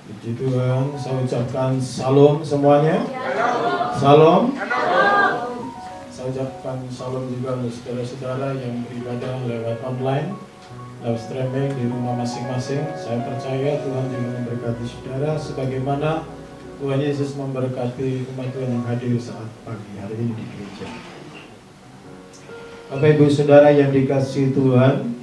Puji Tuhan, saya ucapkan salam semuanya. Salam. Saya ucapkan salam juga untuk saudara-saudara yang beribadah lewat online, lewat streaming di rumah masing-masing. Saya percaya Tuhan juga memberkati saudara sebagaimana Tuhan Yesus memberkati umat Tuhan yang hadir saat pagi hari ini di gereja. Bapak Ibu Saudara yang dikasihi Tuhan,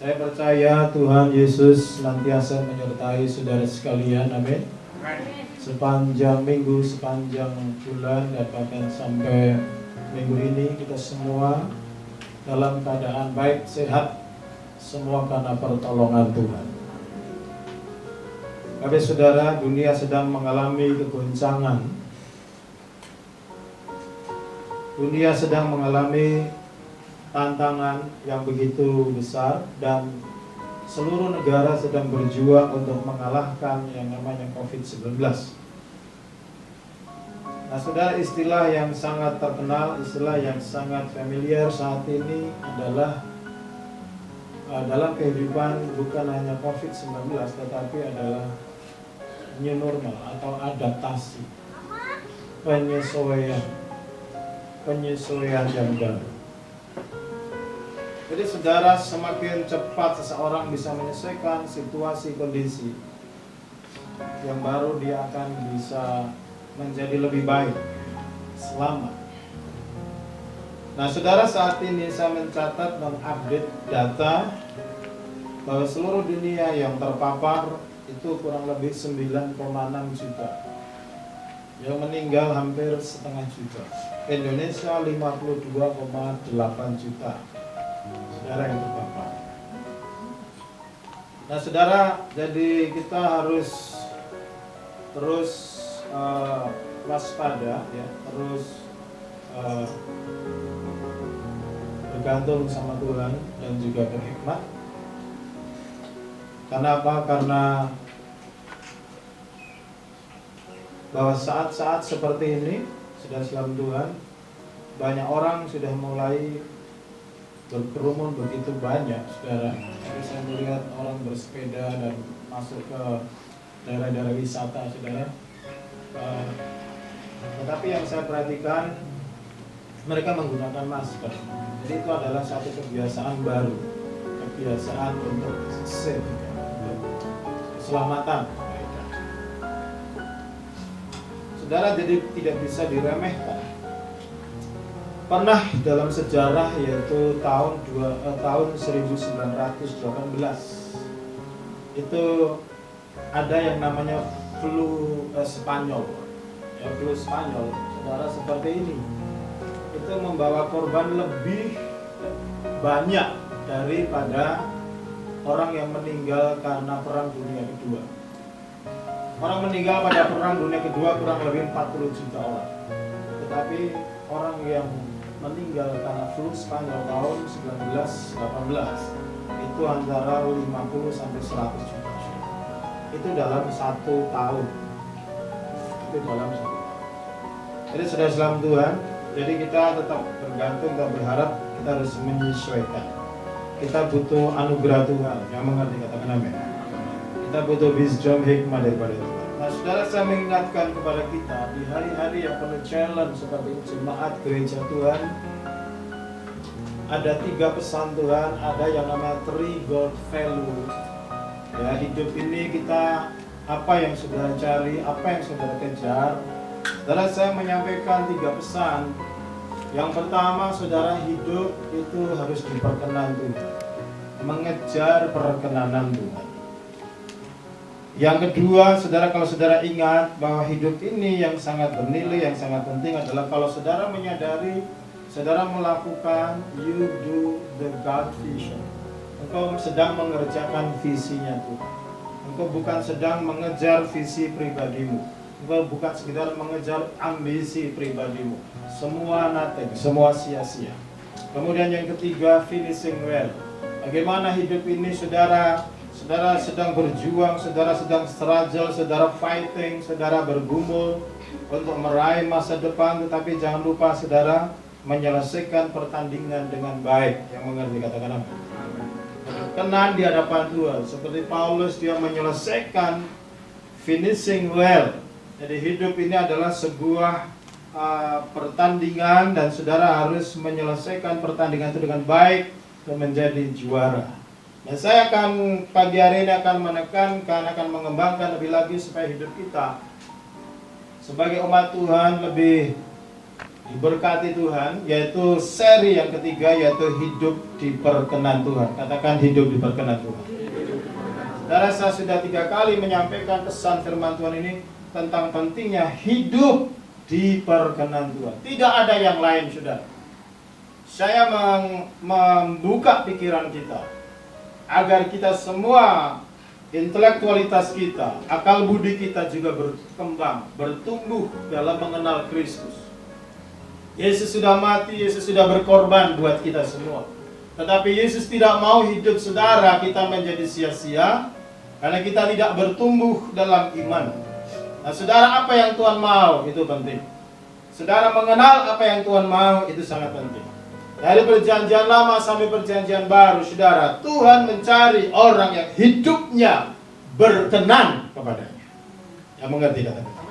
saya percaya Tuhan Yesus senantiasa menyertai saudara sekalian, amin. Sepanjang minggu, sepanjang bulan, dan bahkan sampai minggu ini kita semua dalam keadaan baik, sehat, semua karena pertolongan Tuhan. Bapak Saudara, dunia sedang mengalami kegoncangan. Dunia sedang mengalami tantangan yang begitu besar dan seluruh negara sedang berjuang untuk mengalahkan yang namanya COVID-19. Nah, saudara, istilah yang sangat terkenal, istilah yang sangat familiar saat ini adalah dalam kehidupan bukan hanya COVID-19 tetapi adalah new normal atau adaptasi, penyesuaian yang baru. Jadi saudara, semakin cepat seseorang bisa menyesuaikan situasi kondisi yang baru, dia akan bisa menjadi lebih baik, selamat. Nah saudara, saat ini saya mencatat dan update data bahwa seluruh dunia yang terpapar itu kurang lebih 9,6 juta. Yang meninggal hampir setengah juta. Indonesia 52,8 juta. Saudara yang terpapar. Nah saudara, jadi kita harus terus waspada ya, terus bergantung sama Tuhan dan juga berhikmat. Karena apa? Karena bahwa saat-saat seperti ini sudah dalam Tuhan, banyak orang sudah mulai berkerumun begitu banyak, saudara. Jadi saya melihat orang bersepeda dan masuk ke daerah-daerah wisata, saudara. Tetapi yang saya perhatikan, mereka menggunakan masker. Jadi itu adalah satu kebiasaan baru, kebiasaan untuk safe, keselamatan. Saudara, jadi tidak bisa diremehkan. Pernah dalam sejarah, yaitu tahun 1918 itu ada yang namanya flu Spanyol. Ya, flu Spanyol, saudara, seperti ini. Itu membawa korban lebih banyak daripada orang yang meninggal karena Perang Dunia Kedua. Orang meninggal pada Perang Dunia Kedua kurang lebih 40 juta orang. Tetapi orang yang meninggal karena flu Spanyol tahun 1918 itu antara 50 sampai 100 juta. Itu dalam 1 tahun. Itu dalam 1 tahun. Jadi sudah dalam Tuhan, jadi kita tetap bergantung dan berharap, kita harus menyesuaikan. Kita butuh anugerah Tuhan. Yang mengerti katakan amin. Kita butuh wisdom, hikmah daripada Tuhan. Nah saudara, saya mengingatkan kepada kita di hari-hari yang penuh challenge seperti jemaat gereja Tuhan, ada 3 pesan Tuhan, ada yang namanya 3 God value. Ya, hidup ini kita apa yang saudara cari, apa yang saudara kejar. Saudara, saya menyampaikan 3 pesan. Yang pertama, saudara, hidup itu harus diperkenan Tuhan, mengejar perkenanan Tuhan. Yang kedua, saudara, kalau saudara ingat bahwa hidup ini yang sangat bernilai, yang sangat penting adalah kalau saudara menyadari, saudara melakukan you do the God vision. Engkau sedang mengerjakan visinya Tuhan. Engkau bukan sedang mengejar visi pribadimu. Engkau bukan sekedar mengejar ambisi pribadimu. Semua nothing, semua sia-sia. Kemudian yang ketiga, finishing well. Bagaimana hidup ini, saudara sedang berjuang, saudara sedang struggle, saudara fighting, saudara bergumul untuk meraih masa depan, tetapi jangan lupa saudara menyelesaikan pertandingan dengan baik. Yang mengerti katakan apa? berkenan di hadapan Tuhan. Seperti Paulus, dia menyelesaikan finishing well. Jadi hidup ini adalah sebuah pertandingan, dan saudara harus menyelesaikan pertandingan itu dengan baik dan menjadi juara. Dan saya akan pagi hari ini akan menekankan, akan mengembangkan lebih lagi supaya hidup kita sebagai umat Tuhan lebih diberkati Tuhan, yaitu seri yang ketiga, yaitu hidup diperkenan Tuhan. Katakan hidup diperkenan Tuhan. Saudara, saya sudah 3 kali menyampaikan pesan firman Tuhan ini tentang pentingnya hidup diperkenan Tuhan. Tidak ada yang lain, saudara. Saya membuka pikiran kita agar kita semua, intelektualitas kita, akal budi kita juga berkembang, bertumbuh dalam mengenal Kristus. Yesus sudah mati, Yesus sudah berkorban buat kita semua. Tetapi Yesus tidak mau hidup saudara kita menjadi sia-sia karena kita tidak bertumbuh dalam iman. Nah, saudara, apa yang Tuhan mau itu penting. Saudara mengenal apa yang Tuhan mau itu sangat penting. Dari perjanjian lama sampai perjanjian baru, saudara, Tuhan mencari orang yang hidupnya berkenan kepadanya. Yang mengerti kata-kata.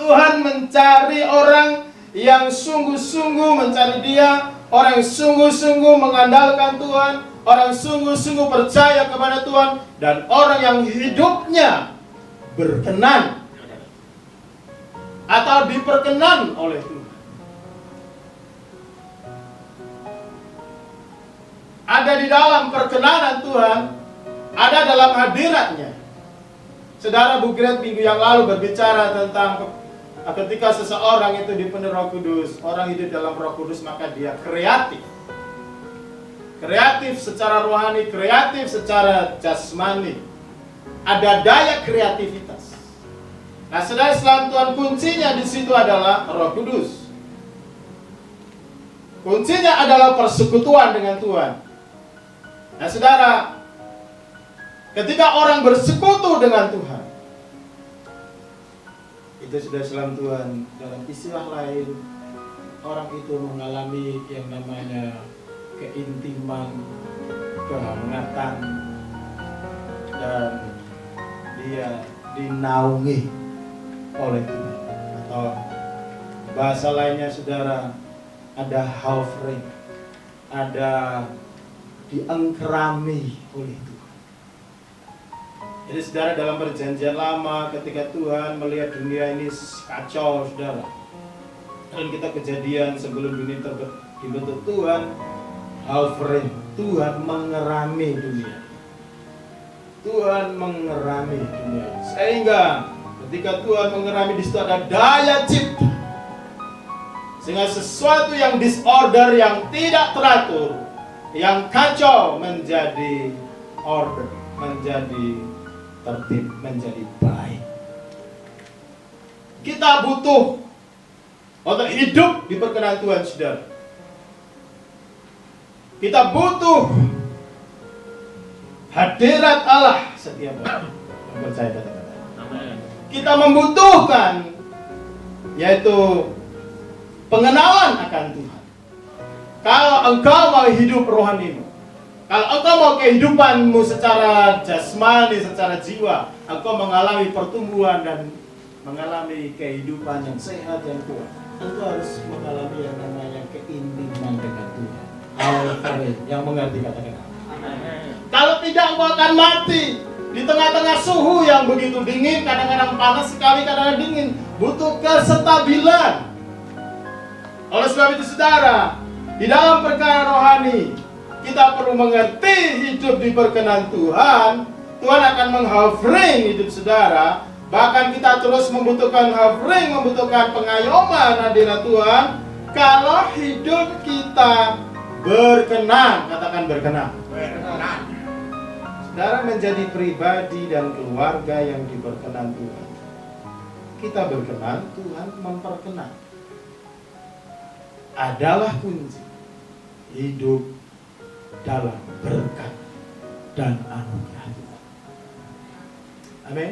Tuhan mencari orang yang sungguh-sungguh mencari Dia, orang yang sungguh-sungguh mengandalkan Tuhan, orang yang sungguh-sungguh percaya kepada Tuhan, dan orang yang hidupnya berkenan atau diperkenan oleh Tuhan. Ada di dalam perkenanan Tuhan, ada dalam hadiratnya. Saudara, Bu Gret minggu yang lalu berbicara tentang ketika seseorang itu dipenuhi Roh Kudus, orang hidup dalam Roh Kudus, maka dia kreatif. Kreatif secara rohani, kreatif secara jasmani. Ada daya kreativitas. Nah, saudara, selain Tuhan, kuncinya di situ adalah Roh Kudus. Kuncinya adalah persekutuan dengan Tuhan. Nah, saudara, ketika orang bersekutu dengan Tuhan, itu sudah selam Tuhan. Dalam istilah lain, orang itu mengalami yang namanya keintiman, kehangatan, dan dia dinaungi oleh Tuhan. Atau bahasa lainnya, saudara, ada hovering, ada diengkerami oleh Tuhan. Jadi saudara, dalam perjanjian lama ketika Tuhan melihat dunia ini kacau, saudara, dan kita kejadian sebelum dunia dibentuk, Tuhan hovering, Tuhan mengerami dunia. Tuhan mengerami dunia. Sehingga ketika Tuhan mengerami, di situ ada daya cipta. Sehingga sesuatu yang disorder, yang tidak teratur, yang kacau menjadi order, menjadi tertib, menjadi baik. Kita butuh untuk hidup di perkenan Tuhan, saudara. Kita butuh hadirat Allah setiap hari. Yang percaya kata-kata. Kita membutuhkan, yaitu pengenalan akan Tuhan. Kalau engkau mau hidup rohanimu, kalau engkau mau kehidupanmu secara jasmani, secara jiwa, engkau mengalami pertumbuhan dan mengalami kehidupan yang sehat, yang kuat, engkau harus mengalami yang namanya keintiman dengan Tuhan. Yang mengerti kata-kata. Kalau tidak, engkau akan mati di tengah-tengah suhu yang begitu dingin, kadang-kadang panas sekali, kadang-kadang dingin. Butuh kestabilan. Oleh sebab itu, saudara, di dalam perkara rohani, kita perlu mengerti hidup diperkenan Tuhan. Tuhan akan menghovering hidup saudara. Bahkan kita terus membutuhkan hovering, membutuhkan pengayoman hadirat Tuhan. Kalau hidup kita berkenan, katakan berkenan. Berkenan. Saudara, menjadi pribadi dan keluarga yang diperkenan Tuhan. Kita berkenan, Tuhan memperkenan. Adalah kunci hidup dalam berkat dan anugerah Tuhan. Amin.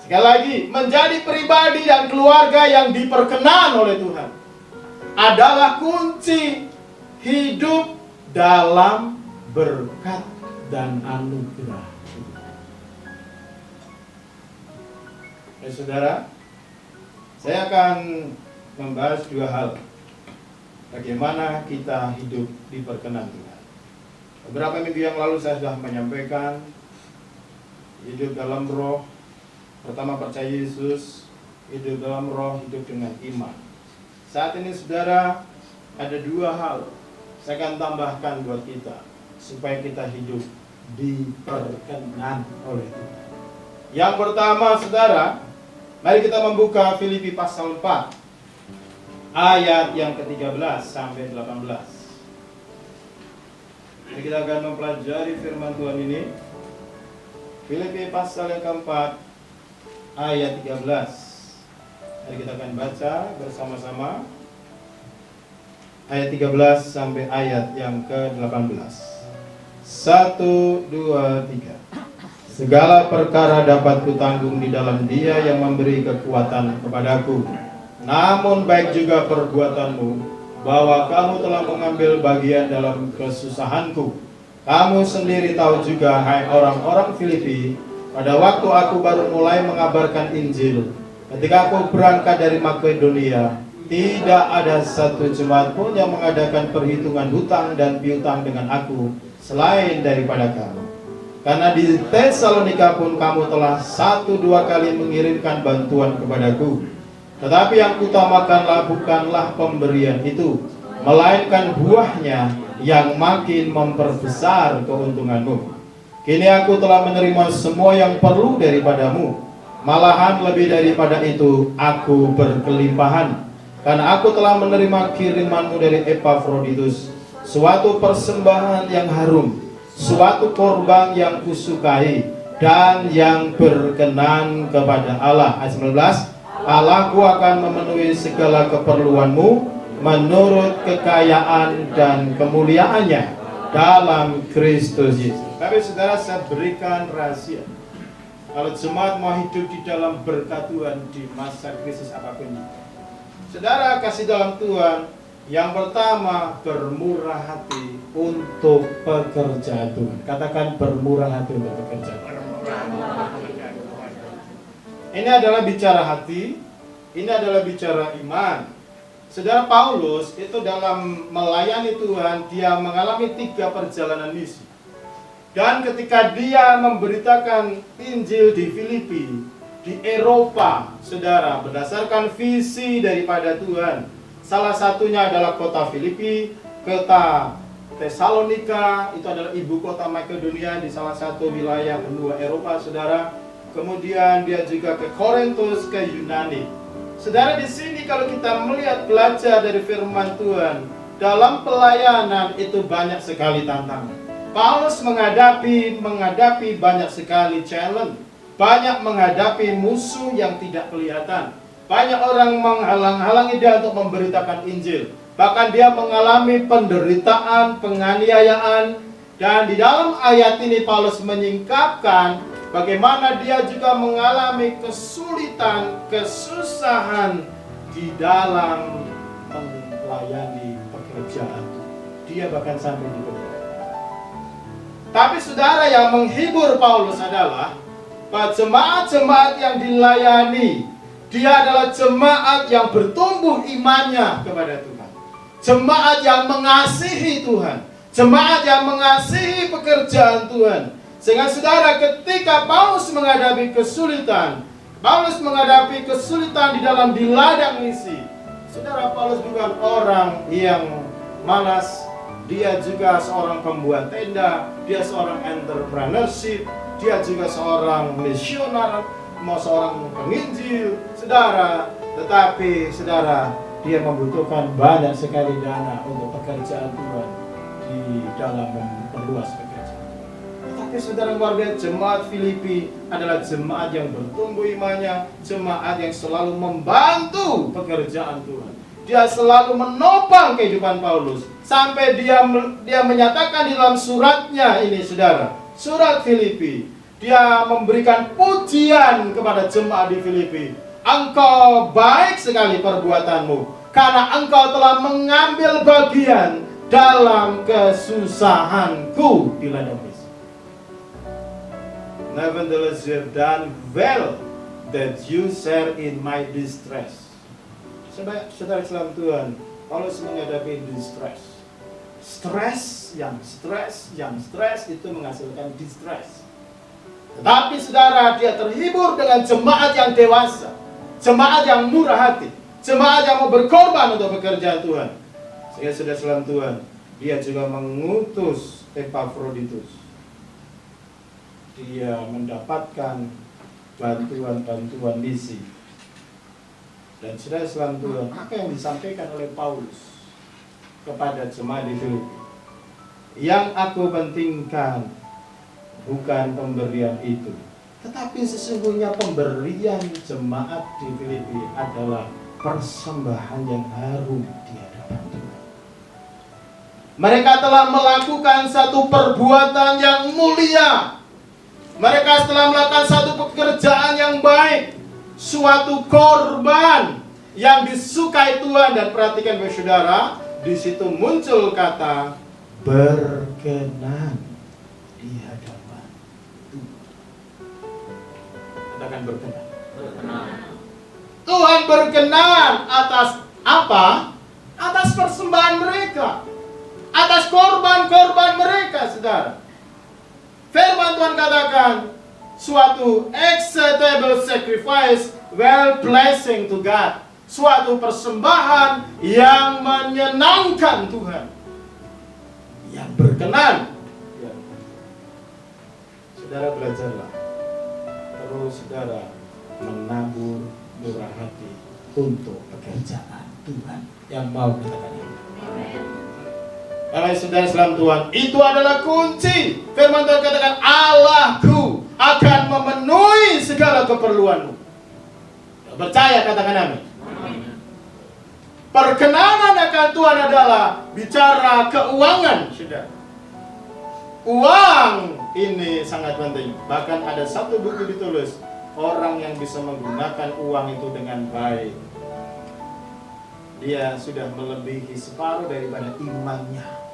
Sekali lagi, menjadi pribadi dan keluarga yang diperkenan oleh Tuhan adalah kunci hidup dalam berkat dan anugerah. Saudara, saya akan membahas dua hal. Bagaimana kita hidup diperkenan Tuhan. Beberapa minggu yang lalu saya sudah menyampaikan hidup dalam roh. Pertama, percaya Yesus, hidup dalam roh, hidup dengan iman. Saat ini saudara, ada dua hal saya akan tambahkan buat kita supaya kita hidup diperkenan oleh Tuhan. Yang pertama saudara, mari kita membuka Filipi pasal 4 ayat yang ke-13 sampai 18. Jadi kita akan mempelajari firman Tuhan ini. Filipi pasal yang keempat ayat 13. Mari kita akan baca bersama-sama ayat 13 sampai ayat yang ke-18. 1, 2, 3. Segala perkara dapat kutanggung di dalam Dia yang memberi kekuatan kepadaku. Namun baik juga perbuatanmu, bahwa kamu telah mengambil bagian dalam kesusahanku. Kamu sendiri tahu juga, hai orang-orang Filipi, pada waktu aku baru mulai mengabarkan Injil, ketika aku berangkat dari Makedonia, tidak ada satu jemaat pun yang mengadakan perhitungan hutang dan piutang dengan aku, selain daripada kamu. Karena di Tesalonika pun kamu telah 1-2 kali mengirimkan bantuan kepadaku. Tetapi yang kutamakanlah bukanlah pemberian itu, melainkan buahnya yang makin memperbesar keuntunganmu. Kini aku telah menerima semua yang perlu daripadamu. Malahan lebih daripada itu, aku berkelimpahan. Karena aku telah menerima kirimanmu dari Epafroditus, suatu persembahan yang harum, suatu korban yang kusukai dan yang berkenan kepada Allah. Ayat 19, Allahku akan memenuhi segala keperluanmu menurut kekayaan dan kemuliaannya dalam Kristus Yesus. Tapi saudara, saya berikan rahasia. Kalau jemaat mau hidup di dalam berkat Tuhan di masa krisis apapun itu, saudara kasih dalam Tuhan, yang pertama, bermurah hati untuk pekerjaan Tuhan. Katakan bermurah hati untuk pekerjaan Tuhan. Ini adalah bicara hati, ini adalah bicara iman. Saudara, Paulus itu dalam melayani Tuhan, dia mengalami 3 perjalanan misi. Dan ketika dia memberitakan Injil di Filipi, di Eropa, saudara, berdasarkan visi daripada Tuhan, salah satunya adalah kota Filipi, kota Tesalonika, itu adalah ibu kota Makedonia di salah satu wilayah benua Eropa, saudara. Kemudian dia juga ke Korintus, ke Yunani. Saudara, di sini kalau kita melihat belajar dari firman Tuhan, dalam pelayanan itu banyak sekali tantangan. Paulus menghadapi banyak sekali challenge, banyak menghadapi musuh yang tidak kelihatan. Banyak orang menghalang-halangi dia untuk memberitakan Injil. Bahkan dia mengalami penderitaan, penganiayaan. Dan di dalam ayat ini Paulus menyingkapkan bagaimana dia juga mengalami kesulitan, kesusahan di dalam melayani pekerjaan. Dia bahkan sampai dibunuh. Tapi saudara, yang menghibur Paulus adalah jemaat-jemaat yang dilayani, dia adalah jemaat yang bertumbuh imannya kepada Tuhan. Jemaat yang mengasihi Tuhan. Jemaat yang mengasihi pekerjaan Tuhan. Sehingga saudara, ketika Paulus menghadapi kesulitan, di dalam di ladang misi, saudara, Paulus bukan orang yang malas. Dia juga seorang pembuat tenda, dia seorang entrepreneurship, dia juga seorang misioner, seorang penginjil, saudara. Tetapi saudara, dia membutuhkan banyak sekali dana untuk pekerjaan Tuhan di dalam memperluas pekerjaan. Tetapi saudara, luar biasa, jemaat Filipi adalah jemaat yang bertumbuh imannya, jemaat yang selalu membantu pekerjaan Tuhan. Dia selalu menopang kehidupan Paulus. Sampai dia menyatakan di dalam suratnya ini, saudara, surat Filipi, dia memberikan pujian kepada jemaat di Filipi. Engkau baik sekali perbuatanmu, karena engkau telah mengambil bagian dalam kesusahanku di ladang misi. Nevertheless, you have done well that you share in my distress. Saudara Islam Tuhan, Paulus menghadapi distress. Stres itu menghasilkan distress. Tetapi saudara, dia terhibur dengan jemaat yang dewasa, jemaat yang murah hati, jemaat yang mau berkorban untuk pekerjaan Tuhan. Sehingga saudara Islam Tuhan, dia juga mengutus Epaphroditus. Dia mendapatkan bantuan misi. Dan saudara Islam Tuhan, apa yang disampaikan oleh Paulus kepada jemaat di Filipi? Yang aku pentingkan bukan pemberian itu, tetapi sesungguhnya pemberian jemaat di Filipi adalah persembahan yang harum di hadapan Tuhan. Mereka telah melakukan satu perbuatan yang mulia. Mereka telah melakukan satu pekerjaan yang baik, suatu korban yang disukai Tuhan. Dan perhatikan saudara, di situ muncul kata berkenan di hadapan Tuhan. Katakan berkenan. Tuhan berkenan atas apa? Atas persembahan mereka, atas korban-korban mereka, saudara. Firman Tuhan katakan, suatu acceptable sacrifice, well pleasing to God. Suatu persembahan yang menyenangkan Tuhan, yang berkenan. Ya. Saudara belajarlah, terus saudara menabur murah hati untuk pekerjaan Tuhan yang mau katakan. Karena saudara Islam Tuhan, itu adalah kunci. Firman Tuhan katakan, Allahku akan memenuhi segala keperluanmu. Percaya, katakan amin. Perkenanan akan Tuhan adalah bicara keuangan, saudara. Uang ini sangat penting. Bahkan ada satu buku ditulis, orang yang bisa menggunakan uang itu dengan baik, dia sudah melebihi separuh daripada imannya.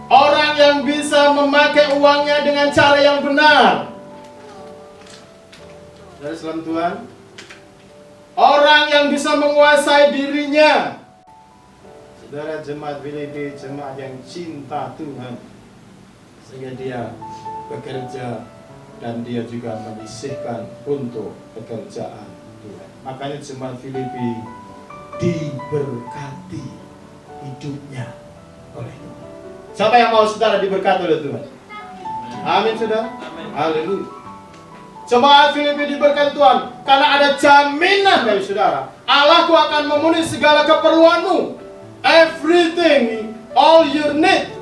Orang yang bisa memakai uangnya dengan cara yang benar, dari Islam Tuhan, orang yang bisa menguasai dirinya. Saudara, jemaat Filipi, jemaat yang cinta Tuhan, sehingga dia bekerja dan dia juga menyisihkan untuk pekerjaan Tuhan. Makanya jemaat Filipi diberkati hidupnya oleh Tuhan. Siapa yang mau saudara diberkati oleh Tuhan? Amin, saudara. Haleluya. Jemaat Filipi diberkati Tuhan karena ada jaminan dari saudara. Allahku akan memenuhi segala keperluanmu. Everything, all your need.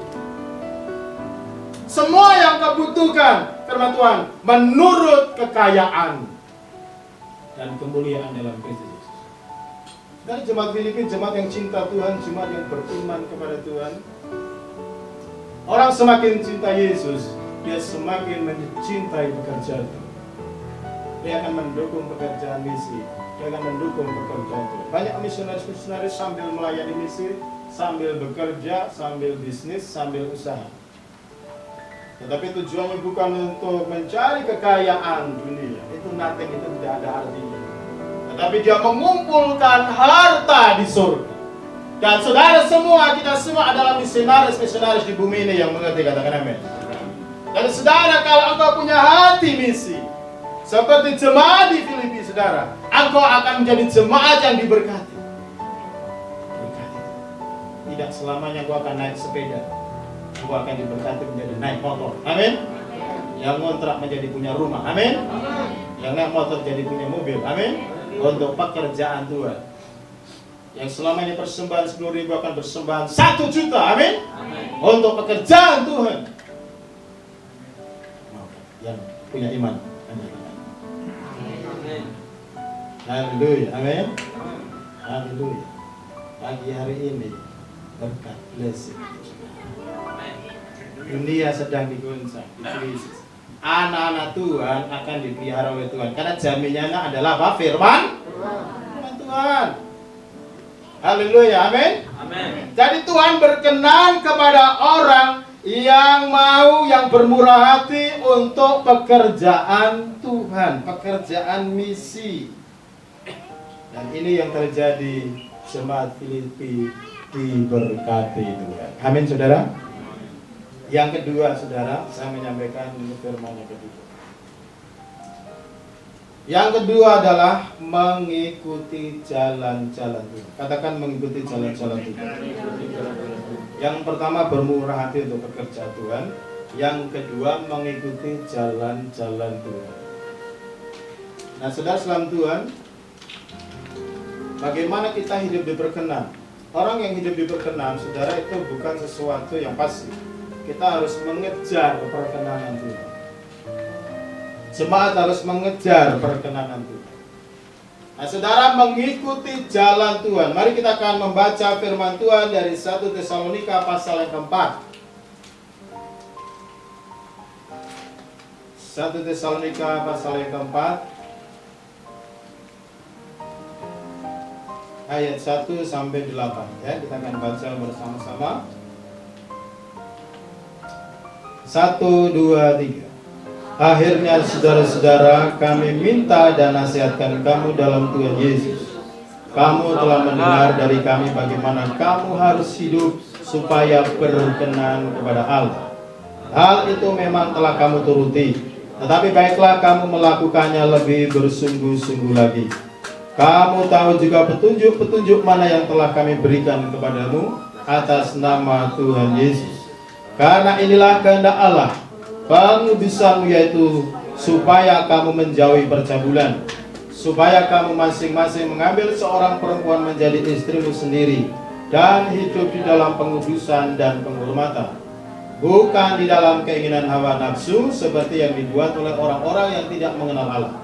Semua yang kau butuhkan, firman Tuhan, menurut kekayaan dan kemuliaan dalam Kristus Yesus. Dan jemaat Filipi, jemaat yang cinta Tuhan, jemaat yang beriman kepada Tuhan. Orang semakin cinta Yesus, dia semakin mencintai pekerjaan Tuhan. Dia akan mendukung pekerjaan misi, dia akan mendukung pekerjaan Tuhan. Banyak misionaris-misionaris sambil melayani misi, sambil bekerja, sambil bisnis, sambil usaha. Tetapi tujuannya bukan untuk mencari kekayaan dunia. Itu nothing, itu tidak ada artinya. Tetapi dia mengumpulkan harta di surga. Dan saudara semua, kita semua adalah misionaris-misionaris di bumi ini yang mengerti, katakan amin. Dan saudara, kalau engkau punya hati misi, seperti jemaat di Filipi, saudara, engkau akan menjadi jemaat yang diberkati. Tidak selamanya engkau akan naik sepeda. Engkau akan diberkati menjadi naik motor. Amin. Yang ngontrak menjadi punya rumah. Amin. Yang naik motor jadi punya mobil. Amin. Untuk pekerjaan Tuhan. Yang selama ini persembahan 10.000 akan persembahan 1 juta. Amin. Untuk pekerjaan Tuhan. Yang punya iman. Amin. Haleluya. Amin. Haleluya. Pagi hari ini berkat blessing. Dunia sedang diguncang, dikrisis. Anak-anak Tuhan akan dipelihara oleh Tuhan. Karena jaminannya adalah apa? Firman Tuhan. Haleluya, amin. Amin. Jadi Tuhan berkenan kepada orang yang mau, yang bermurah hati untuk pekerjaan Tuhan, pekerjaan misi. Dan ini yang terjadi, jemaat Filipi diberkati Tuhan. Amin, saudara. Yang kedua, saudara, saya menyampaikan firman yang kedua. Yang kedua adalah mengikuti jalan-jalan Tuhan. Katakan mengikuti jalan-jalan Tuhan. Yang pertama bermurah hati untuk bekerja Tuhan. Yang kedua mengikuti jalan-jalan Tuhan. Nah, saudara salam Tuhan, bagaimana kita hidup diperkenan? Orang yang hidup diperkenan, saudara, itu bukan sesuatu yang pasif. Kita harus mengejar perkenanan Tuhan. Jemaat harus mengejar perkenanan Tuhan. Nah, saudara, mengikuti jalan Tuhan. Mari kita akan membaca firman Tuhan dari 1 Tesalonika pasal yang keempat. 1 Tesalonika pasal yang keempat, ayat 1 sampai 8. Ya, kita akan baca bersama-sama. 1, 2, 3. Akhirnya saudara-saudara, kami minta dan nasihatkan kamu dalam Tuhan Yesus. Kamu telah mendengar dari kami bagaimana kamu harus hidup supaya berkenan kepada Allah. Hal itu memang telah kamu turuti, tetapi baiklah kamu melakukannya lebih bersungguh-sungguh lagi. Kamu tahu juga petunjuk-petunjuk mana yang telah kami berikan kepadamu atas nama Tuhan Yesus. Karena inilah kehendak Allah, pengudusanmu, yaitu supaya kamu menjauhi percabulan, supaya kamu masing-masing mengambil seorang perempuan menjadi istrimu sendiri dan hidup di dalam pengudusan dan penghormatan, bukan di dalam keinginan hawa nafsu seperti yang dibuat oleh orang-orang yang tidak mengenal Allah.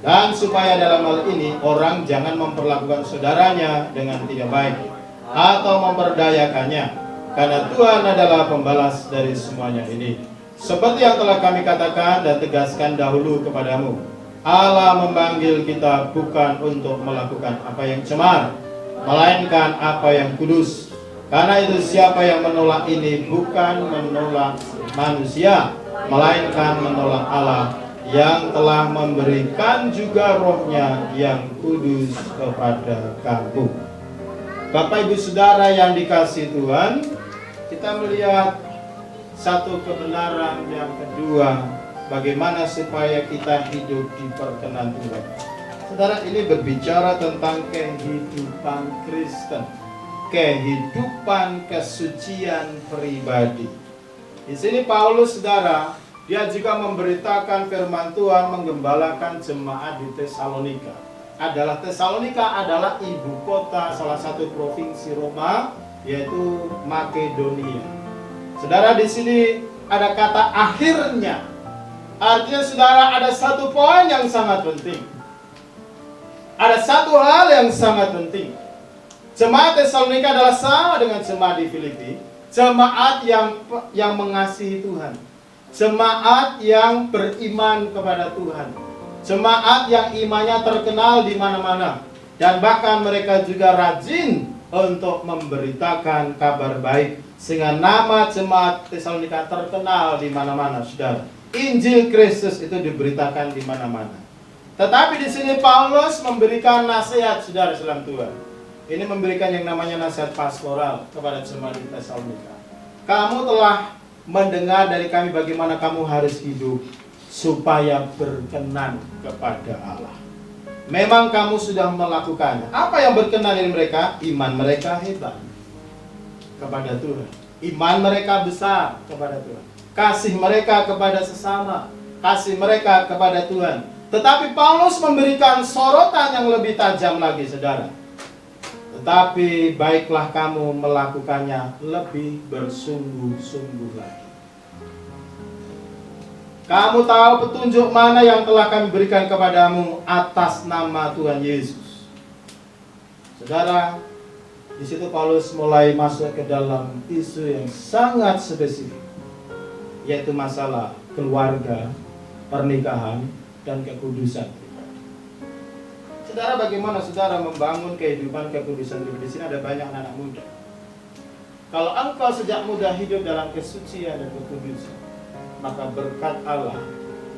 Dan supaya dalam hal ini orang jangan memperlakukan saudaranya dengan tidak baik atau memperdayakannya, karena Tuhan adalah pembalas dari semuanya ini. Seperti yang telah kami katakan dan tegaskan dahulu kepadamu, Allah memanggil kita bukan untuk melakukan apa yang cemar, melainkan apa yang kudus. Karena itu siapa yang menolak ini bukan menolak manusia, melainkan menolak Allah yang telah memberikan juga rohnya yang kudus kepada kamu. Bapak Ibu Saudara yang dikasihi Tuhan, kita melihat satu kebenaran, yang kedua bagaimana supaya kita hidup di perkenan Tuhan. Saudara, ini berbicara tentang kehidupan Kristen, kehidupan kesucian pribadi. Di sini Paulus, saudara, dia juga memberitakan firman Tuhan, menggembalakan jemaat di Tesalonika. Tesalonika adalah ibu kota salah satu provinsi Roma, yaitu Makedonia. Saudara, di sini ada kata akhirnya. Artinya, saudara, ada satu poin yang sangat penting. Ada satu hal yang sangat penting. Jemaat Tesalonika adalah sama dengan jemaat di Filipi, jemaat yang mengasihi Tuhan, jemaat yang beriman kepada Tuhan, jemaat yang imannya terkenal di mana-mana, dan bahkan mereka juga rajin untuk memberitakan kabar baik, sehingga nama jemaat Tesalonika terkenal di mana-mana, saudara. Injil Kristus itu diberitakan di mana-mana. Tetapi di sini Paulus memberikan nasihat, saudara salam Tuhan. Ini memberikan yang namanya nasihat pastoral kepada jemaat di Tesalonika. Kamu telah mendengar dari kami bagaimana kamu harus hidup supaya berkenan kepada Allah. Memang kamu sudah melakukannya. Apa yang berkenan dari mereka? Iman mereka hebat kepada Tuhan. Iman mereka besar kepada Tuhan. Kasih mereka kepada sesama. Kasih mereka kepada Tuhan. Tetapi Paulus memberikan sorotan yang lebih tajam lagi, saudara. Tetapi baiklah kamu melakukannya lebih bersungguh-sungguh lagi. Kamu tahu petunjuk mana yang telah kami berikan kepadamu atas nama Tuhan Yesus. Saudara, di situ Paulus mulai masuk ke dalam isu yang sangat spesifik, yaitu masalah keluarga, pernikahan, dan kekudusan. Saudara, bagaimana saudara membangun kehidupan kekudusan di sini? Ada banyak anak muda. Kalau engkau sejak muda hidup dalam kesucian dan kekudusan, maka berkat Allah,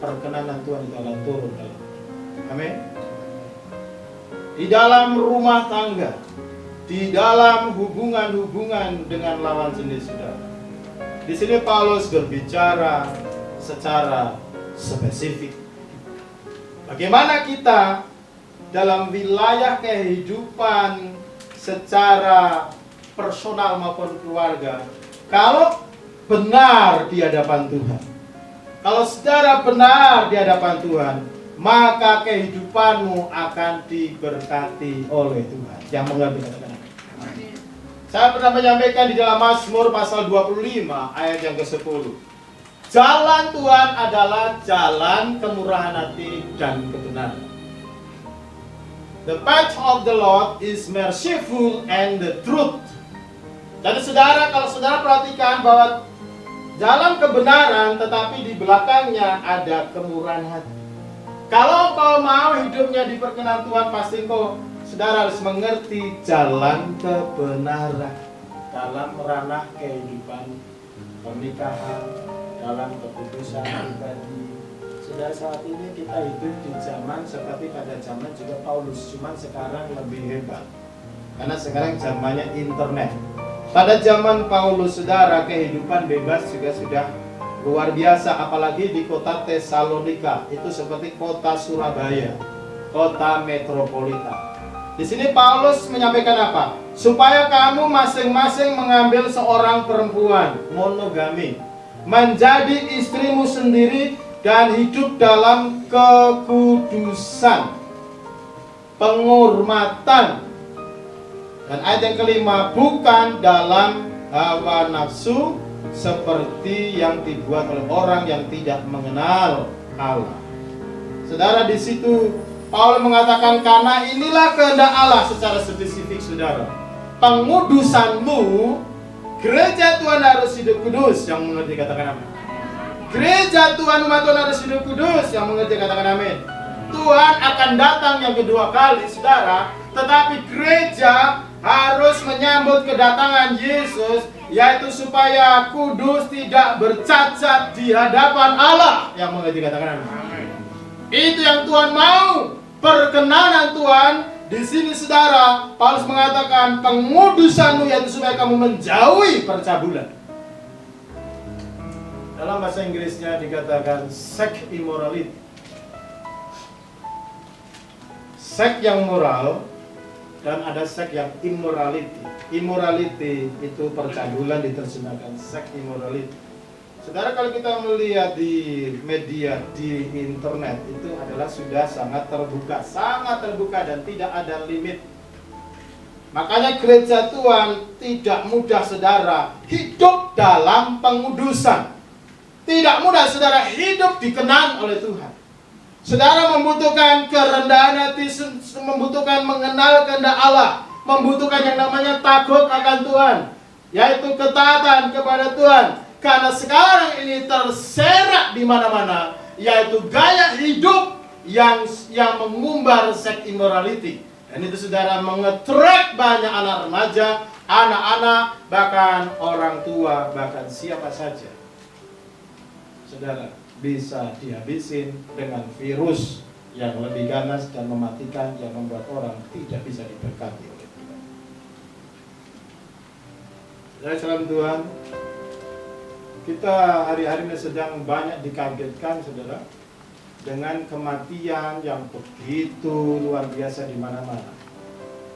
perkenanan Tuhan itu akan turun dalam. Amin. Di dalam rumah tangga, di dalam hubungan-hubungan dengan lawan jenis saudara. Di sini Paulus berbicara secara spesifik. Bagaimana kita dalam wilayah kehidupan secara personal maupun keluarga, kalau benar di hadapan Tuhan, kalau saudara benar di hadapan Tuhan, maka kehidupanmu akan diberkati oleh Tuhan. Yang mengerti katakan amin. Saya pernah menyampaikan di dalam Mazmur pasal 25 ayat yang ke-10. Jalan Tuhan adalah jalan kemurahan hati dan kebenaran. The path of the Lord is merciful and the truth. Jadi saudara, kalau saudara perhatikan bahwa jalan kebenaran, tetapi di belakangnya ada kemurahan hati. Kalau kau mau hidupnya diperkenan Tuhan, pasti kau, saudara, harus mengerti jalan kebenaran dalam ranah kehidupan pernikahan, dalam keputusan pribadi. Sudah saat ini kita hidup di zaman seperti pada zaman juga Paulus, cuman sekarang lebih hebat. Karena sekarang zamannya internet. Pada zaman Paulus, saudara, kehidupan bebas juga sudah luar biasa, apalagi di kota Tesalonika, itu seperti kota Surabaya, kota metropolitan. Di sini Paulus menyampaikan apa? Supaya kamu masing-masing mengambil seorang perempuan, monogami, menjadi istrimu sendiri dan hidup dalam kekudusan, penghormatan. Dan ayat yang kelima, bukan dalam hawa nafsu seperti yang dibuat oleh orang yang tidak mengenal Allah. Saudara, di situ Paulus mengatakan karena inilah kehendak Allah secara spesifik, saudara. Pengudusanmu, gereja Tuhan harus hidup kudus. Yang mengerti katakan amin. Gereja Tuhan, umat Tuhan harus hidup kudus. Yang mengerti katakan amin. Tuhan akan datang yang kedua kali, saudara. Tetapi gereja harus menyambut kedatangan Yesus, yaitu supaya kudus, tidak bercacat di hadapan Allah. Yang mengerti katakan amin. Itu yang Tuhan mau. Perkenanan Tuhan. Di sini, saudara, Paulus mengatakan pengudusanmu, yaitu supaya kamu menjauhi percabulan. Dalam bahasa Inggrisnya dikatakan sex immorality. Seks yang moral dan ada seks yang immorality. Immorality itu percabulan, diterjemahkan seks immorality. Saudara, kalau kita melihat di media, di internet, itu adalah sudah sangat terbuka dan tidak ada limit. Makanya gereja Tuhan tidak mudah, saudara, hidup dalam pengudusan. Tidak mudah, saudara, hidup dikenan oleh Tuhan. Saudara membutuhkan kerendahan hati, membutuhkan mengenal kehendak Allah, membutuhkan yang namanya takut akan Tuhan, yaitu ketaatan kepada Tuhan. Karena sekarang ini terserak di mana-mana, yaitu gaya hidup yang mengumbar seks immorality. Dan itu, saudara, mengetrek banyak anak remaja, anak-anak, bahkan orang tua, bahkan siapa saja, saudara, bisa dihabisin dengan virus yang lebih ganas dan mematikan, yang membuat orang tidak bisa diberkati oleh Tuhan. Saudara, salam Tuhan. Kita hari-hari ini sedang banyak dikagetkan, saudara, dengan kematian yang begitu luar biasa di mana-mana.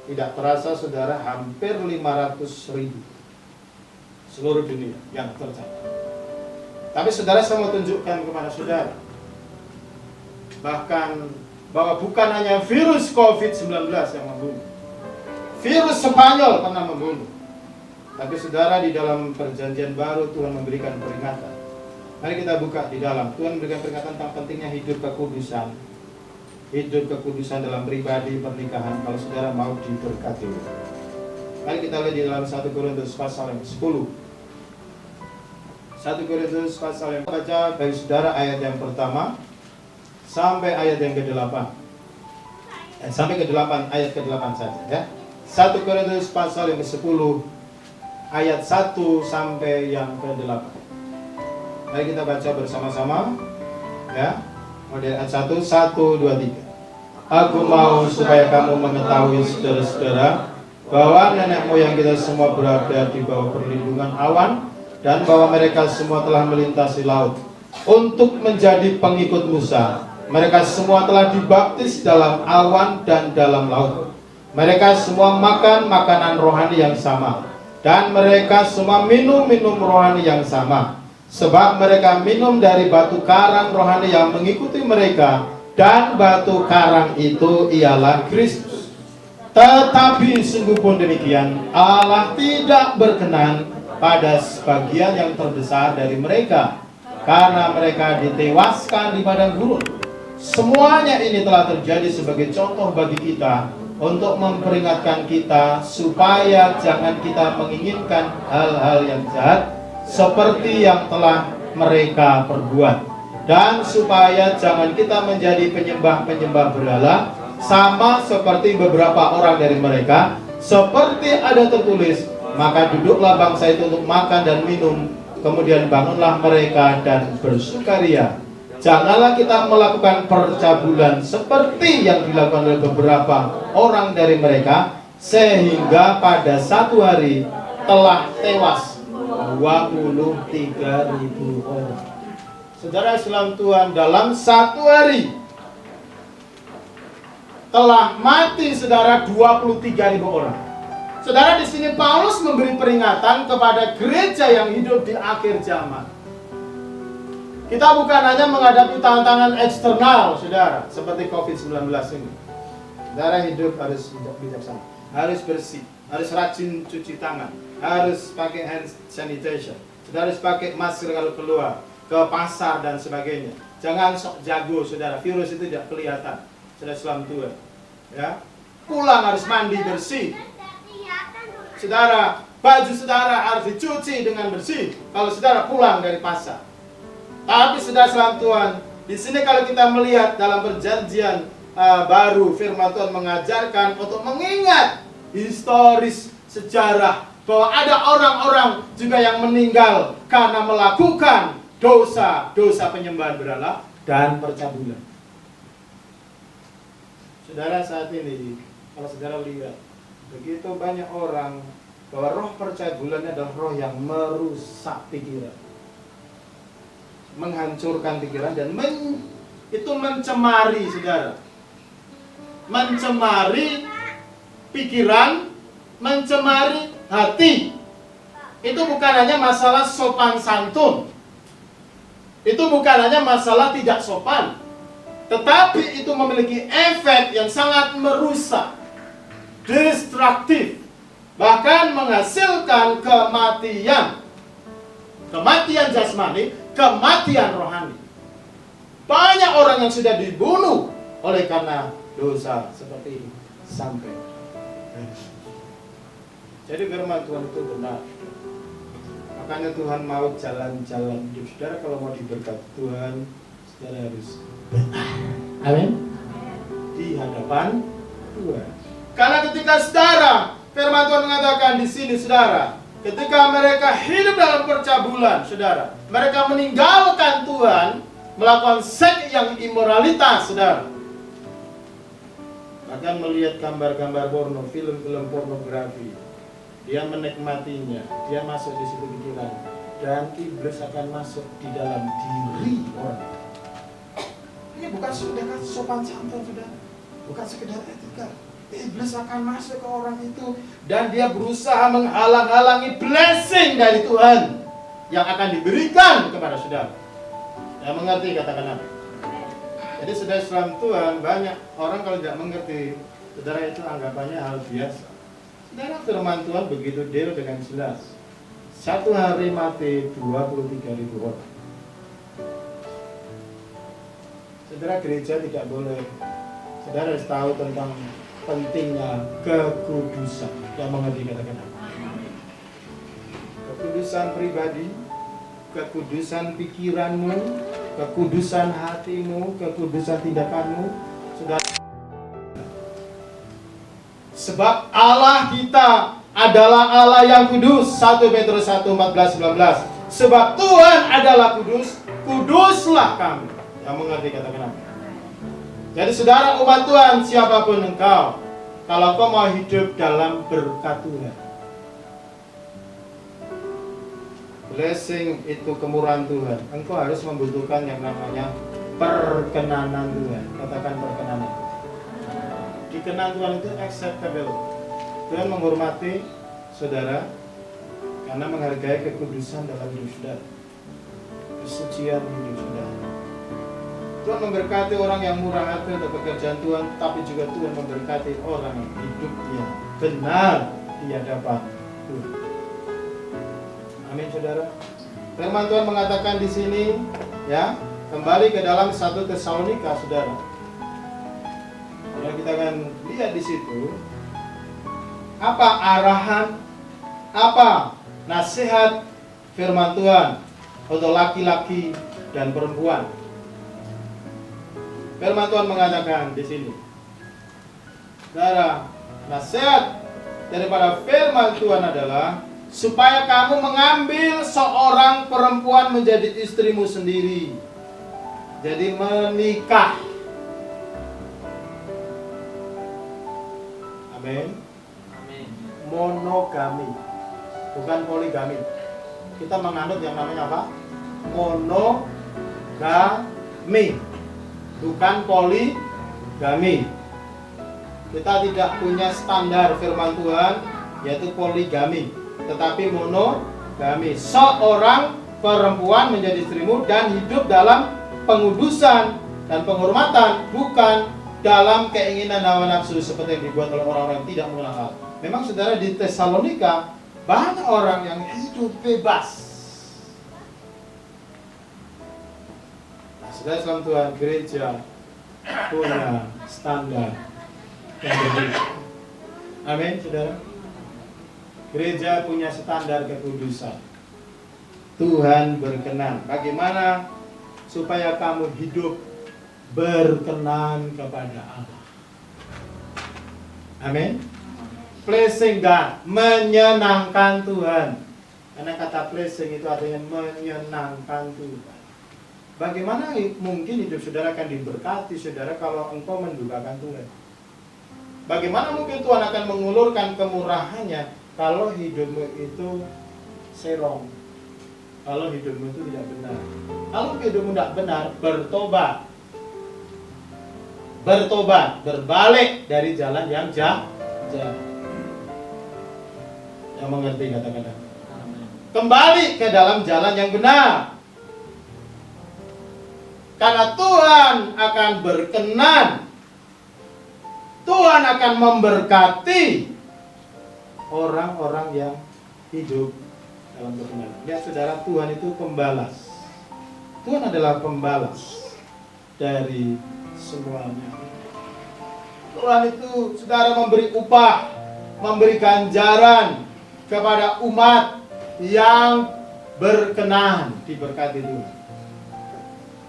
Tidak terasa, saudara, hampir 500.000 seluruh dunia yang tercatat. Tapi saudara, saya mau tunjukkan kepada saudara bahkan bahwa bukan hanya virus COVID-19 yang membunuh. Virus Spanyol pernah membunuh. Tapi saudara, di dalam perjanjian baru Tuhan memberikan peringatan. Mari kita buka di dalam. Tuhan memberikan peringatan tentang pentingnya hidup kekudusan. Hidup kekudusan dalam pribadi, pernikahan, kalau saudara mau diberkati. Mari kita lihat di dalam 1 Korintus pasal yang 10. 1 Korintus pasal yang baca bagi saudara ayat yang pertama sampai ayat yang ke-8. Sampai ke 8, ayat ke-8 saja ya. 1 Korintus pasal yang ke-10 ayat 1 sampai yang ke-8. Mari kita baca bersama-sama ya. Mulai ayat 1, 1, 2, 3. Aku mau supaya kamu mengetahui saudara-saudara bahwa nenek moyang kita semua berada di bawah perlindungan awan, dan bahwa mereka semua telah melintasi laut untuk menjadi pengikut Musa. Mereka semua telah dibaptis dalam awan dan dalam laut. Mereka semua makan makanan rohani yang sama, dan mereka semua minum rohani yang sama, sebab mereka minum dari batu karang rohani yang mengikuti mereka, dan batu karang itu ialah Kristus. Tetapi sungguh pun demikian, Allah tidak berkenan pada sebagian yang terbesar dari mereka, karena mereka ditewaskan di padang gurun. Semuanya ini telah terjadi sebagai contoh bagi kita, untuk memperingatkan kita supaya jangan kita menginginkan hal-hal yang jahat seperti yang telah mereka perbuat, dan supaya jangan kita menjadi penyembah-penyembah berhala sama seperti beberapa orang dari mereka. Seperti ada tertulis, maka duduklah bangsa itu untuk makan dan minum, kemudian bangunlah mereka dan bersukaria. Janganlah kita melakukan percabulan seperti yang dilakukan oleh beberapa orang dari mereka, sehingga pada satu hari telah tewas 23.000 orang. Saudara Islam Tuhan, dalam satu hari telah mati saudara 23.000 orang. Saudara, di sini Paulus memberi peringatan kepada gereja yang hidup di akhir zaman. Kita bukan hanya menghadapi tantangan eksternal, saudara, seperti COVID-19 ini. Saudara hidup harus bijaksana, harus bersih, harus rajin cuci tangan, harus pakai hand sanitizer, saudara harus pakai masker kalau keluar ke pasar dan sebagainya. Jangan sok jago, saudara, virus itu tidak kelihatan. Saudara Islam Tuhan, ya, pulang harus mandi bersih. Saudara, baju saudara harus dicuci dengan bersih kalau saudara pulang dari pasar. Tapi saudara Islam Tuhan, di sini kalau kita melihat dalam perjanjian baru, firman Tuhan mengajarkan untuk mengingat historis sejarah bahwa ada orang-orang juga yang meninggal karena melakukan dosa penyembahan berhala dan percabulan. Saudara, saat ini kalau saudara lihat begitu banyak orang bahwa roh percabulannya adalah roh yang merusak pikiran, menghancurkan pikiran, dan itu mencemari, saudara, mencemari pikiran, mencemari hati. Itu bukan hanya masalah sopan santun, itu bukan hanya masalah tidak sopan, tetapi itu memiliki efek yang sangat merusak, destruktif, bahkan menghasilkan kematian jasmani, kematian rohani. Banyak orang yang sudah dibunuh oleh karena dosa seperti ini sampai. Jadi firman Tuhan itu benar. Makanya Tuhan mau jalan-jalan hidup saudara. Kalau mau diberkati Tuhan, saudara harus benar. Amin. Di hadapan Tuhan. Karena ketika saudara, firman Tuhan mengatakan di sini, saudara, ketika mereka hidup dalam percabulan, saudara, mereka meninggalkan Tuhan, melakukan seks yang imoralitas, saudara. Bahkan melihat gambar-gambar porno, film-film pornografi, dia menikmatinya, dia masuk di situ pikiran, dan iblis akan masuk di dalam diri orang. Ini bukan sekedar sopan santun, saudara, bukan sekedar etika. Iblis akan masuk ke orang itu, dan dia berusaha menghalang-halangi blessing dari Tuhan yang akan diberikan kepada saudara. Yang mengerti katakan apa? Jadi saudara Islam Tuhan, banyak orang kalau tidak mengerti, saudara, itu anggapannya hal biasa. Saudara, firman Tuhan begitu deal dengan jelas. Satu hari mati 23.000 orang. Saudara, gereja tidak boleh. Saudara harus tahu tentang pentingnya kekudusan. Yang mengerti katakan apa? Kekudusan pribadi, kekudusan pikiranmu, kekudusan hatimu, kekudusan tindakanmu. Saudara, Sebab Allah kita adalah Allah yang kudus. 1 Petrus 1:14-19. Sebab Tuhan adalah kudus, kuduslah kamu. Yang mengerti katakan amin. Jadi saudara umat Tuhan, siapapun engkau, kalau kau mau hidup dalam berkat Tuhan, blessing itu kemurahan Tuhan, engkau harus membutuhkan yang namanya perkenanan Tuhan. Katakan perkenanan. Dikenan Tuhan itu acceptable. Tuhan menghormati saudara karena menghargai kekudusan dalam hidup saudara, kesucian hidup saudara. Tuhan memberkati orang yang murah hati untuk pekerjaan Tuhan, tapi juga Tuhan memberkati orang yang hidupnya benar di hadapan Tuhan. Amin saudara. Firman Tuhan mengatakan di sini, ya, kembali ke dalam 1 Tesalonika saudara. Ya, kita akan lihat di situ apa arahan, apa nasihat firman Tuhan untuk laki-laki dan perempuan. Firman Tuhan mengatakan di sini, saudara, nasihat daripada firman Tuhan adalah supaya kamu mengambil seorang perempuan menjadi istrimu sendiri. Jadi menikah. Amin. Amin. Monogami, bukan poligami. Kita menganut yang namanya apa? Monogami, bukan poligami. Kita tidak punya standar firman Tuhan yaitu poligami, tetapi monogami. Seorang perempuan menjadi istrimu dan hidup dalam pengudusan dan penghormatan, bukan dalam keinginan hawa nafsu seperti yang dibuat oleh orang-orang yang tidak mengenal Allah. Memang saudara, di Tesalonika banyak orang yang hidup bebas. Nah, saudara salam Tuhan, gereja punya standar yang berbeda. Amin, saudara. Gereja punya standar kekudusan. Tuhan berkenan. Bagaimana supaya kamu hidup berkenan kepada Allah? Amin. Pleasing God, menyenangkan Tuhan. Karena kata pleasing itu artinya menyenangkan Tuhan. Bagaimana mungkin hidup saudara akan diberkati saudara kalau engkau mendukakan Tuhan? Bagaimana mungkin Tuhan akan mengulurkan kemurahannya kalau hidupmu itu serong, kalau hidupmu itu tidak benar? Kalau hidupmu tidak benar, bertobat, berbalik dari jalan yang jahat. Yang mengerti kata-kata. Kembali ke dalam jalan yang benar. Karena Tuhan akan berkenan. Tuhan akan memberkati orang-orang yang hidup dalam kebenaran. Ya saudara, Tuhan itu pembalas. Tuhan adalah pembalas dari semuanya. Tuhan itu saudara memberi upah, memberi ganjaran kepada umat yang berkenan diberkati Tuhan.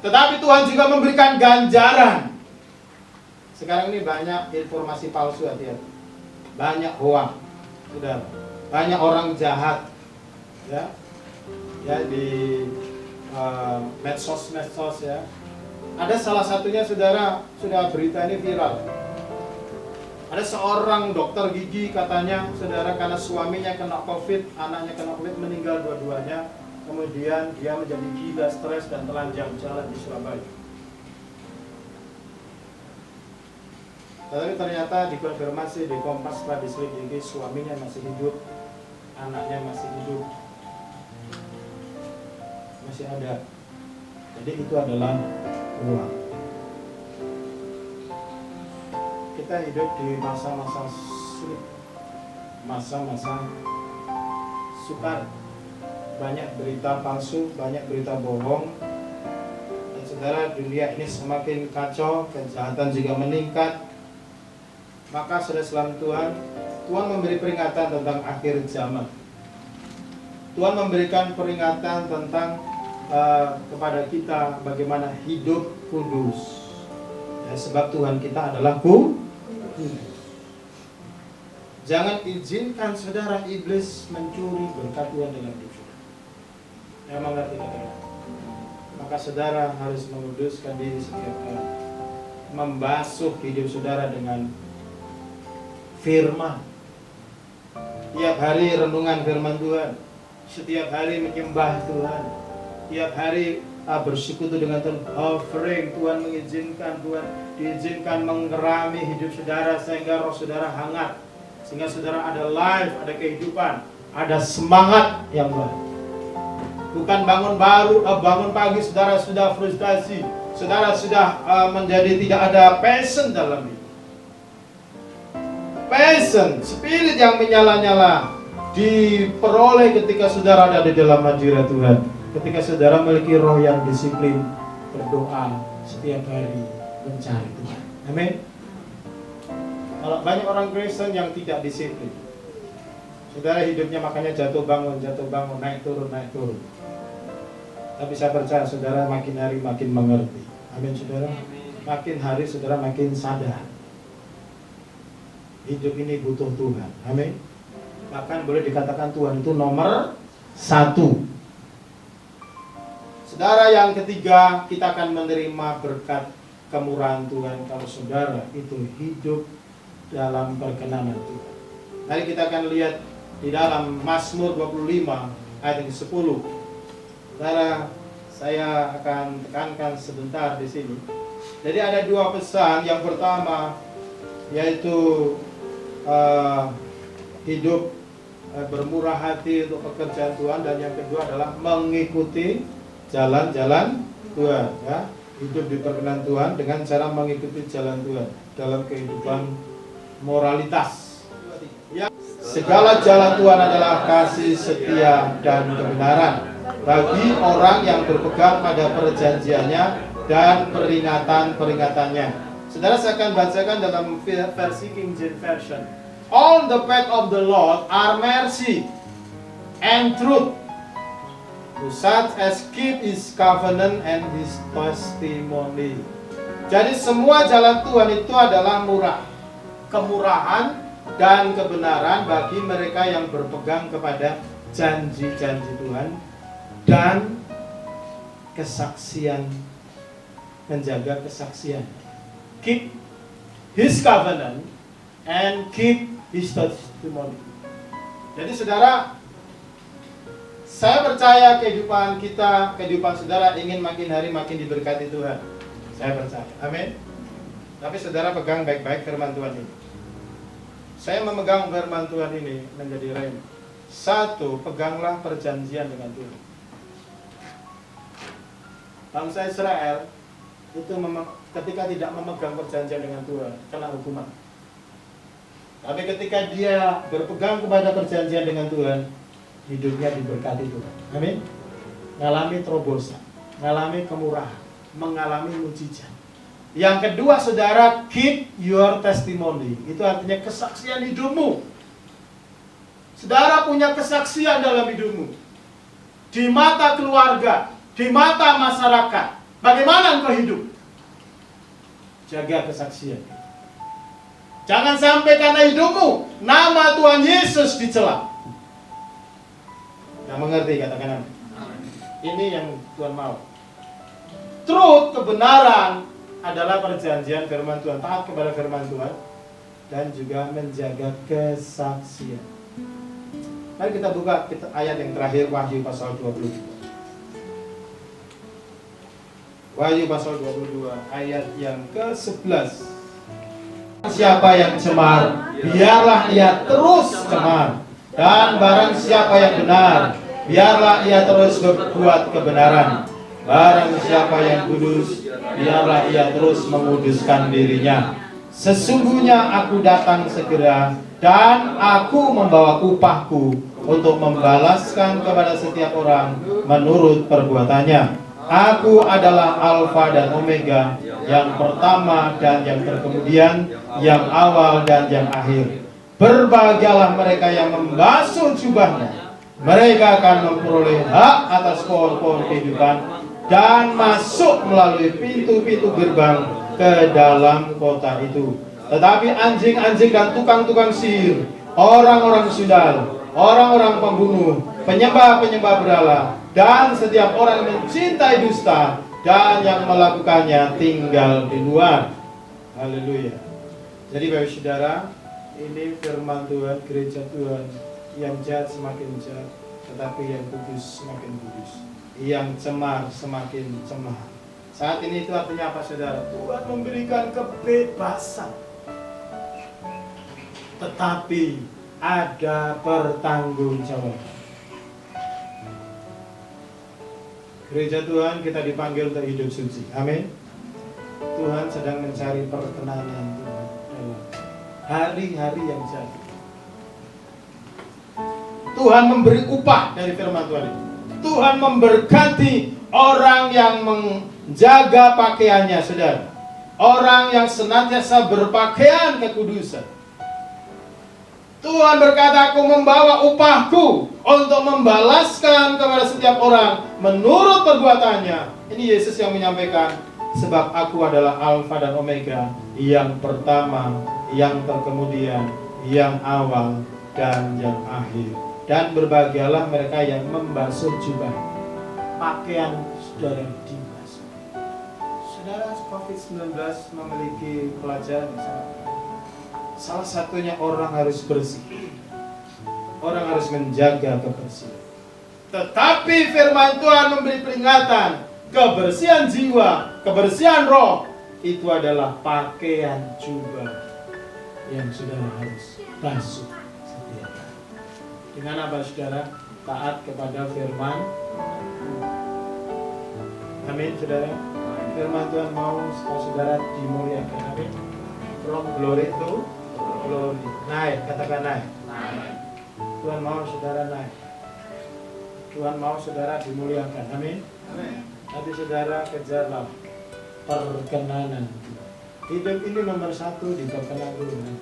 Tetapi Tuhan juga memberikan ganjaran. Sekarang ini banyak informasi palsu, hati-hati. Banyak hoax, saudara. Banyak orang jahat, ya di medsos ya. Ada salah satunya saudara, sudah berita ini viral. Ada seorang dokter gigi katanya saudara, karena suaminya kena COVID, anaknya kena COVID, meninggal dua-duanya. Kemudian dia menjadi gila, stres dan telanjang jalan di Surabaya. Tapi ternyata dikonfirmasi di Kompas setelah diselidiki, suaminya masih hidup, anaknya masih hidup, masih ada. Jadi itu adalah uang. Kita hidup di masa-masa sulit, masa-masa sukar. Banyak berita palsu, banyak berita bohong. Dan saudara, dunia ini semakin kacau, kejahatan juga meningkat. Maka saudara salam Tuhan, Tuhan memberi peringatan tentang akhir zaman. Tuhan memberikan peringatan tentang kepada kita bagaimana hidup kudus. Ya, sebab Tuhan kita adalah kudus. Jangan izinkan saudara iblis mencuri berkat Tuhan dalam hidup saudara. Yang mengerti kata-kata. Maka saudara harus menguduskan diri setiap hari, membasuh hidup saudara dengan firman. Tiap hari renungan firman Tuhan, setiap hari menyembah Tuhan, tiap hari bersekutu dengan Tuhan, offering. Tuhan mengizinkan, Tuhan diizinkan mengerami hidup saudara sehingga roh saudara hangat, sehingga saudara ada life, ada kehidupan, ada semangat yang baru. Bukan bangun pagi saudara sudah frustasi, saudara sudah menjadi tidak ada passion dalam hidup. Passion, spirit yang menyala-nyala diperoleh ketika saudara ada di dalam hadirat Tuhan. Ketika saudara memiliki roh yang disiplin, berdoa setiap hari, mencari Tuhan. Amin. Kalau banyak orang Kristen yang tidak disiplin, saudara hidupnya makanya jatuh bangun, naik turun. Tapi saya percaya saudara makin hari makin mengerti. Amin saudara. Makin hari saudara makin sadar. Hidup ini butuh Tuhan. Amin. Bahkan boleh dikatakan Tuhan itu nomor 1. Saudara, yang ketiga, kita akan menerima berkat kemurahan Tuhan kalau saudara itu hidup dalam perkenanan Tuhan. Mari kita akan lihat di dalam Mazmur 25 ayat yang ke-10. Saudara, saya akan tekankan sebentar di sini. Jadi ada 2 pesan. Yang pertama yaitu hidup bermurah hati untuk pekerjaan Tuhan, dan yang kedua adalah mengikuti jalan-jalan Tuhan, ya. Hidup di perkenan Tuhan dengan cara mengikuti jalan Tuhan dalam kehidupan moralitas. Ya. Segala jalan Tuhan adalah kasih, setia, dan kebenaran bagi orang yang berpegang pada perjanjiannya dan peringatan-peringatannya. Saudara, saya akan bacakan dalam versi King James Version. All the path of the Lord are mercy and truth, to such as keep His covenant and His testimony. Jadi semua jalan Tuhan itu adalah murah, kemurahan dan kebenaran bagi mereka yang berpegang kepada janji-janji Tuhan dan kesaksian, menjaga kesaksian. Keep His covenant and keep His testimony. Jadi saudara, saya percaya kehidupan kita, kehidupan saudara ingin makin hari makin diberkati Tuhan. Saya percaya, amin. Tapi saudara pegang baik-baik firman Tuhan ini. Saya memegang firman Tuhan ini menjadi rem. 1, peganglah perjanjian dengan Tuhan. Bangsa Israel itu ketika tidak memegang perjanjian dengan Tuhan, kena hukuman. Tapi ketika dia berpegang kepada perjanjian dengan Tuhan, hidupnya diberkati Tuhan. Amin. Mengalami terobosan, mengalami kemurahan, mengalami mujizat. Yang kedua saudara, keep your testimony. Itu artinya kesaksian hidupmu. Saudara punya kesaksian dalam hidupmu. Di mata keluarga, di mata masyarakat. Bagaimana engkau hidup? Jaga kesaksian. Jangan sampai karena hidupmu nama Tuhan Yesus dicela. Yang mengerti katakan amin. Ini yang Tuhan mau. Truth, kebenaran adalah perjanjian firman Tuhan, taat kepada firman Tuhan dan juga menjaga kesaksian. Mari kita buka ayat yang terakhir, Wahyu pasal 22. Wahyu pasal 22 ayat yang ke-11. Siapa yang cemar, biarlah ia terus cemar. Dan barang siapa yang benar, biarlah ia terus berbuat kebenaran. Barang siapa yang kudus, biarlah ia terus menguduskan dirinya. Sesungguhnya aku datang segera, dan aku membawa upahku untuk membalaskan kepada setiap orang menurut perbuatannya. Aku adalah Alfa dan Omega, yang pertama dan yang terkemudian, yang awal dan yang akhir. Berbahagialah mereka yang membasuh jubahnya. Mereka akan memperoleh hak atas pohon-pohon kehidupan dan masuk melalui pintu-pintu gerbang ke dalam kota itu. Tetapi anjing-anjing dan tukang-tukang sihir orang-orang sundal, orang-orang pembunuh, penyembah-penyembah berhala, dan setiap orang yang mencintai dusta dan yang melakukannya tinggal di luar. Haleluya. Jadi Bapak Saudara, ini firman Tuhan, gereja Tuhan. Yang jahat semakin jahat, tetapi yang kudus semakin kudus. Yang cemar semakin cemar. Saat ini itu artinya apa saudara? Tuhan memberikan kebebasan, tetapi ada pertanggungjawaban. Gereja Tuhan, kita dipanggil untuk hidup suci. Amin. Tuhan sedang mencari perkenanan Tuhan dalam hari-hari yang jatuh. Tuhan memberi upah dari firman Tuhan itu. Tuhan memberkati orang yang menjaga pakaiannya, saudara. Orang yang senantiasa berpakaian kekudusan. Tuhan berkata, aku membawa upahku untuk membalaskan kepada setiap orang menurut perbuatannya. Ini Yesus yang menyampaikan, sebab aku adalah Alfa dan Omega, yang pertama, yang terkemudian, yang awal, dan yang akhir. Dan berbahagialah mereka yang membasuh jubah, pakaian saudara dibasuh. Saudara, COVID-19 memiliki pelajaran yang sangat baik. Salah satunya orang harus bersih. Orang harus menjaga kebersihan. Tetapi firman Tuhan memberi peringatan, kebersihan jiwa, kebersihan roh, itu adalah pakaian jubah yang saudara harus basuh setiap hari. Dengan apa saudara? Taat kepada firman. Amin saudara. Firman Tuhan mau saudara dimuliakan. Amin. From glory to glory. Naik, katakan naik. Tuhan mau saudara naik. Tuhan mau saudara dimuliakan. Amin. Tapi saudara kejarlah perkenanan. Hidup ini nomor satu diperkenan Tuhan,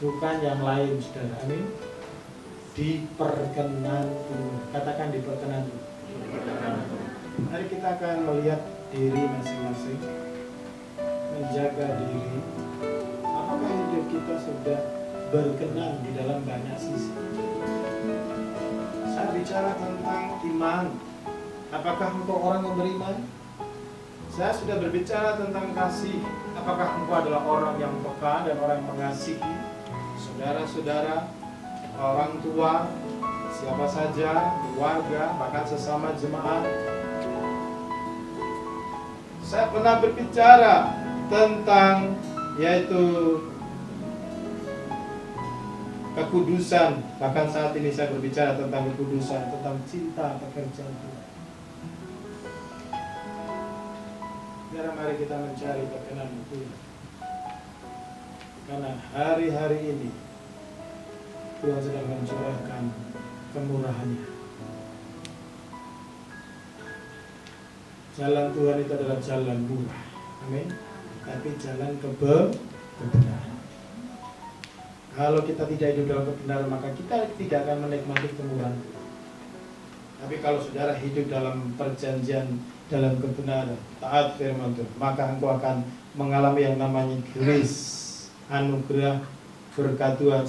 bukan yang lain saudara. Amin. Diperkenan Tuhan. Katakan diperkenan Tuhan. Mari kita akan melihat diri masing-masing, menjaga diri. Apakah hidup kita sudah berkenan di dalam banyak sisi? Saya bicara tentang iman. Apakah engkau orang yang beriman? Saya sudah berbicara tentang kasih. Apakah engkau adalah orang yang peka dan orang yang mengasihi saudara-saudara, orang tua, siapa saja, keluarga, bahkan sesama jemaat? Saya pernah berbicara tentang yaitu kekudusan. Bahkan saat ini saya berbicara tentang kekudusan, tentang cinta pekerjaan Tuhan. Biar mari kita mencari perkenan Tuhan. Karena hari-hari ini Tuhan sedang mencurahkan kemurahan-Nya. Jalan Tuhan itu adalah jalan murah. Amin. Tapi jalan kebenaran. Kalau kita tidak hidup dalam kebenaran, maka kita tidak akan menikmati kemurahan Tuhan. Tapi kalau saudara hidup dalam perjanjian, dalam kebenaran, taat firman Tuhan, maka engkau akan mengalami yang namanya grace, anugerah, berkat Tuhan.